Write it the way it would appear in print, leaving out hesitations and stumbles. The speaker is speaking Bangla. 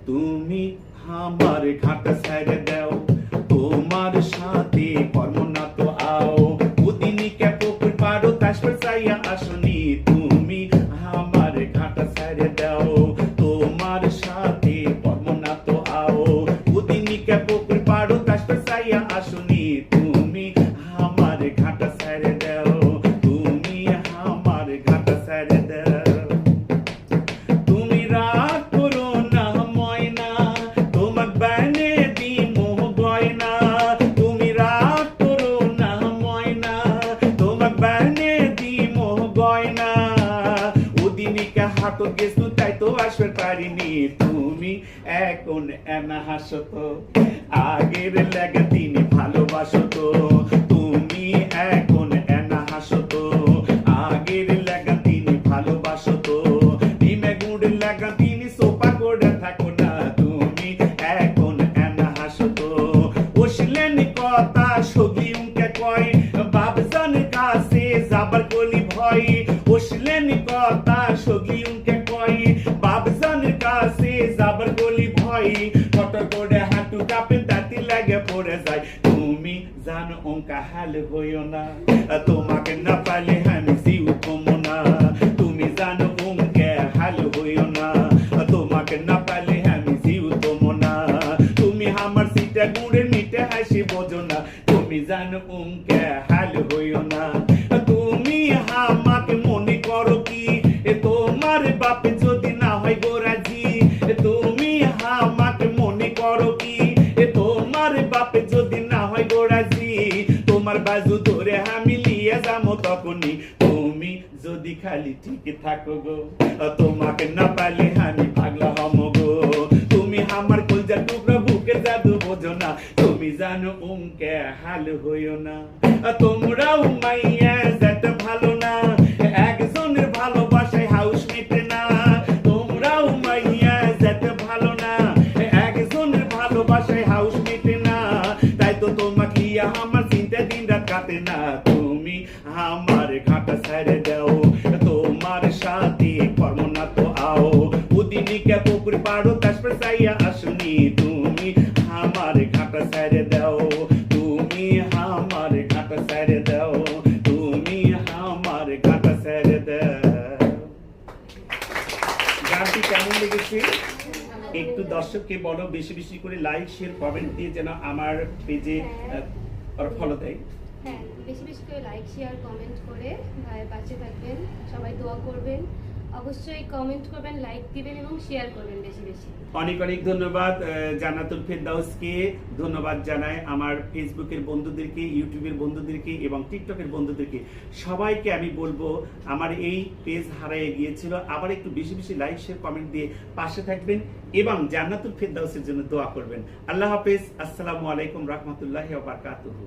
তুমি আমার ঘাট ছেড়ে দাও, তোমার সাথে কর্ম না তো আও, উদিনিকে পুকুর পাড়ো তাসপর চাইয়া আসনি, তুমি আমার ঘাট ছেড়ে দাও, তোমার সাথে কর্ম না তো আও, উদিনিকে পুকুর পাড়ো তাসপর চাইয়া আসনি, তুমি আমার ঘাট ছেড়ে দাও, তুমি আমার ঘাট ছেড়ে দাও। তুমি রাগ করো না ময়না, তোমার বানে দিমো গয়না, তুমি রাগ করো না ময়না, তোমার বানে দিমো গয়না, ওদিনিকে হাটো গেছো তাই তো আসবে পারিনি, তুমি এখন এনা হাসো তো, আগের লাগা তিনি ভালোবাসো তো, তুমি এখন এনা হাসো তো, আগের লাগা তিনি ভালোবাসো তো, ডিমে গুড় লাগা তিনি সোপা করে থাকো না, তুমি এখন এনা হাসো তো, বসলেন কথা সগি উনকে কয়, বাবজানের কাছে যাবার কলি ভয়, বসলেন কথা সগি উনকে কয়, বাবজানের কাছে যাবার কলি ভয়, কটর করে হাঁটু কাঁপে তাতি লাগে পড়ে যায়, তুমি জানো অঙ্কা হাল হইও না, তোমাকে না পালে আমি জিউ কমো না, তুমি জানো অঙ্কে হাল হইও না, তোমাকে না পালে আমি জিউ কমো না, তুমি আমার সিটা গুড়ে মিটে হাসি বোঝো না, তুমি জানো অঙ্কে হাল হইও না, তুমি আমাকে মনে করো কি তোমার বাপে যদি না হয় গোরাজি, তুমি আমাকে মনে করো কি তোমার বাপে যদি না হয় গোরাজি, তোমার বাজু ধরে আমি লিয়ে যাবো তখনই, তুমি যদি খালি ঠিক থাকো গো, তোমাকে না পালে আমি পাগলা হমো গো, তুমি আমার কলজার টুকরা বুকে জাদু বোঝো না, তুমি জানো উমকে হাল হইও না, তোমরাও মাইয়া যেতে ভালো না, একজনের ভালোবাসায় হাউস মেটে না, তোমরাও মাইয়া যেতে ভালো না, একজনের ভালোবাসায় হাউস মেটে না, তাই তো তোমাকে আমার চিন্তা দিন রাত কাটে না, তুমি আমার ঘাট ছেড়ে দাও, তোমার সাথে কর্ম না তো আও, উদিনিকে পুকুর পাড়ো তাসপর চাইয়া আসনি, তুমি আমার ঘাট ছেড়ে দাও, তুমি আমার ঘাট ছেড়ে দাও, তুমি আমার ঘাট ছেড়ে দাও। গানটি কেমন লেগেছে একটু দর্শককে বলো, বেশি বেশি করে লাইক শেয়ার কমেন্ট দিয়ে যেন আমার পেজে ফলো দেয়। হ্যাঁ, বেশি বেশি করে লাইক শেয়ার কমেন্ট করে ভাইয়ের পাশে থাকবেন, সবাই দোয়া করবেন, অবশ্যই কমেন্ট করবেন, লাইক দিবেন এবং শেয়ার করবেন বেশি বেশি। অনেক অনেক ধন্যবাদ জান্নাতুল ফেরদাউসকে, ধন্যবাদ জানাই আমার ফেসবুকের বন্ধুদেরকে, ইউটিউবের বন্ধুদেরকে এবং টিকটকের বন্ধুদেরকে, সবাইকে আমি বলবো আমার এই পেজ হারিয়ে গিয়েছিল, আবার একটু বেশি বেশি লাইক শেয়ার কমেন্ট দিয়ে পাশে থাকবেন এবং জান্নাতুল ফেরদাউসের জন্য দোয়া করবেন। আল্লাহ হাফেজ, আসসালামু আলাইকুম রহমতুল্লাহি ওয়া বারাকাতুহু।